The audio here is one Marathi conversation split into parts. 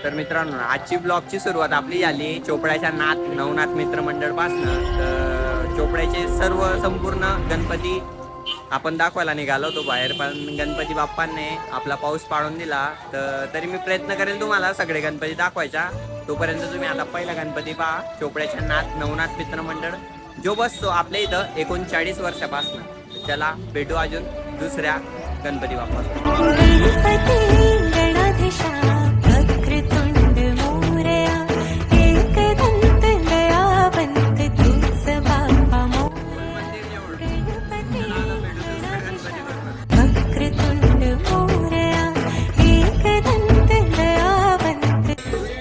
तर मित्रांनो, आजची ब्लॉगची सुरुवात आपली झाली चोपड्याच्या नवनाथ मित्र मंडळ पासनं. तर चोपड्याचे सर्व संपूर्ण गणपती आपण दाखवायला निघालो होतो बाहेर, पण गणपती बाप्पांनी आपला पाऊस पाडून दिला. तर तरी मी प्रयत्न करेल तुम्हाला सगळे गणपती दाखवायचा. तोपर्यंत तुम्ही आता पहिला गणपती पहा, चोपड्याच्या नवनाथ मित्र मंडळ जो बसतो आपल्या इथं 39 वर्षापासून. चला भेटू अजून दुसऱ्या गणपती बाप्पा.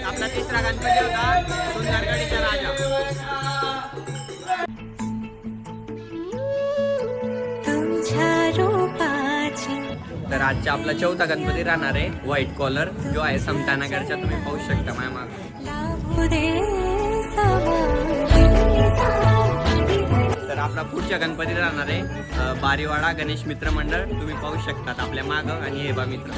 आपला तिसरा गणपती होता सुंदरगडीचा राजा. तर आजचा आपला चौथा गणपती राहणार आहे व्हाईट कॉलर, जो आहे समतानगरच्या. तुम्ही पाहू शकता माझ्या मागे. तर आपला पुढच्या गणपती राहणार आहे बारीवाडा गणेश मित्र मंडळ. तुम्ही पाहू शकतात आपल्या माग. आणि हे बा मित्र,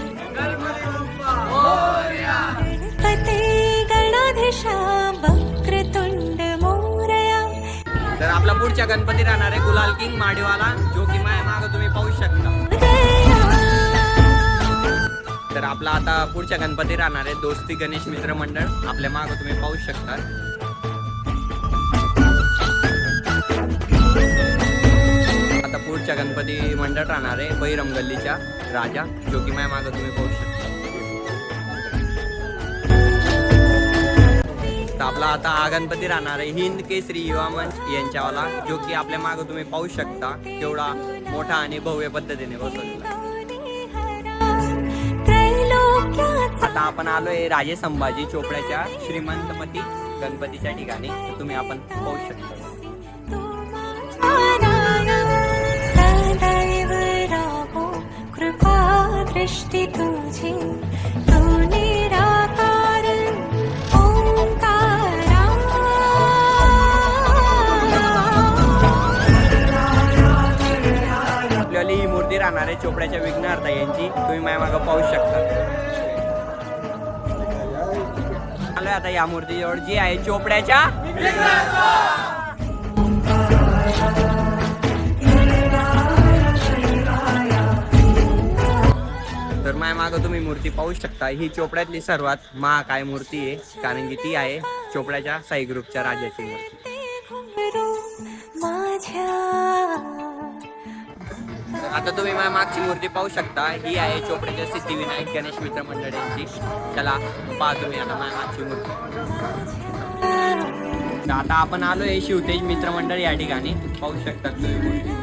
तर आपला पुढच्या गणपती राहणार आहे गुलाल किंग माडीवाला, जो की माझ्या माग तुम्ही पाहू शकता. तर आपला आता पुढच्या गणपती राहणार आहे दोस्ती गणेश मित्र मंडळ. आपल्या माग तुम्ही पाहू शकता. आता पुढच्या गणपती मंडळ राहणार आहे बैरम गल्लीच्या राजा, जो की माझ्या माग तुम्ही पाहू शकता. तर आपला आता हा गणपती राहणार आहे हिंद केसरी युवा मंच यांच्यावाला, जो की आपल्या माग तुम्ही पाहू शकता केवढा मोठा आणि भव्य पद्धतीने बसवलेला. आता आपण आलोय राजे संभाजी चोपड्याच्या श्रीमंतमती गणपतीच्या ठिकाणी. तुम्ही आपण पाहू शकता. दृष्टी तुझी आपल्याला ही मूर्ती राहणार आहे चोपड्याच्या विघ्नहर्ता यांची. तुम्ही माझ्या मागं पाहू शकता. आलोय आता या मूर्तीजवळ, जी आहे चोपड्याच्या. तर माझ्या मागं तुम्ही मूर्ती पाहू शकता. ही चोपड्यातली सर्वात महाकाय मूर्ती आहे, कारण की ती आहे चोपड्याच्या साई ग्रुपच्या राजाची मूर्ती. आता तुम्ही माझ्या मागची मूर्ती पाहू शकता. ही आहे चोपड्याच्या सिद्धिविनायक गणेश मित्र मंडळ यांची. चला पहा तुम्ही आता माझ्या मागची मूर्ती. तर आता आपण आलोय शिवतेज मित्र मंडळ या ठिकाणी. पाहू शकता तुम्ही मूर्ती.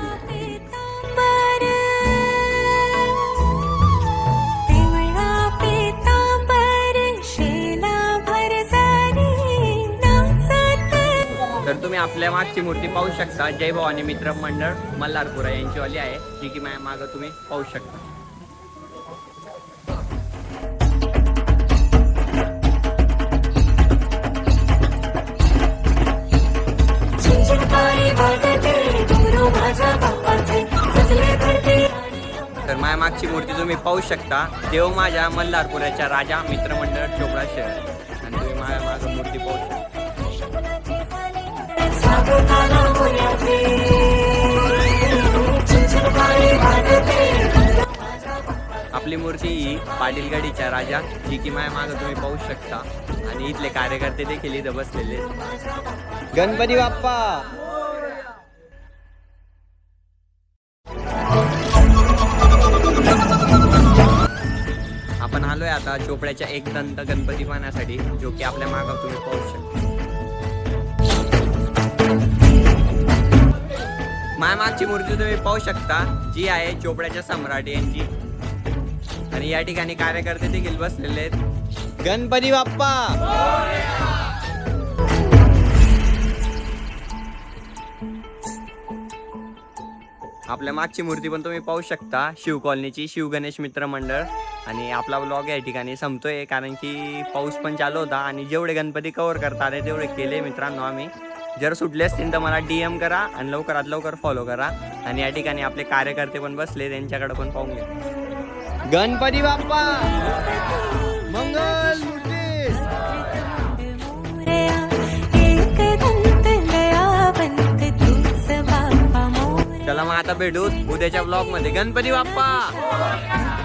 तर तुम्ही आपल्या मागची मूर्ती पाहू शकता. जय भवानी मित्र मंडळ मल्हारपुरा यांची वाली आहे, जी की माझ्या मागं तुम्ही पाहू शकता. तर माझ्या मागची मूर्ती तुम्ही पाहू शकता. देव माझ्या मल्हारपुराच्या राजा मित्र मंडळ चोपडा शहर. आणि तुम्ही माझ्या मागं मूर्ती पाहू शकता. आपली मूर्ती ही पाटीलगडीच्या राजा, जी की माझ्या मागं तुम्ही पाहू शकता. आणि इथले कार्यकर्ते देखील इथं बसलेले. गणपती बाप्पा. आपण आलोय आता चोपड्याच्या एक दंत गणपती पाहण्यासाठी, जो की आपल्या मागं तुम्ही पाहू शकता. माझ्या मागची मूर्ती तुम्ही पाहू शकता, जी आहे चोपड्याच्या सम्राट यांची. आणि या ठिकाणी कार्यकर्ते देखील बसलेले आहेत. गणपती बाप्पा. आपल्या मागची मूर्ती पण तुम्ही पाहू शकता, शिव कॉलनीची शिव गणेश मित्र मंडळ. आणि आपला ब्लॉग या ठिकाणी संपतोय, कारण की पाऊस पण चालू होता. आणि जेवढे गणपती कव्हर करता आले तेवढे केले मित्रांनो आम्ही. जर सुटले असतील तर मला DM करा आणि लवकरात लवकर फॉलो करा. आणि या ठिकाणी आपले कार्यकर्ते पण बसले, त्यांच्याकडे पण पाहून घ्या. गणपती बाप्पा मंगल मूर्ती. मग आता भेटू उद्याच्या ब्लॉग मध्ये. गणपती बाप्पा.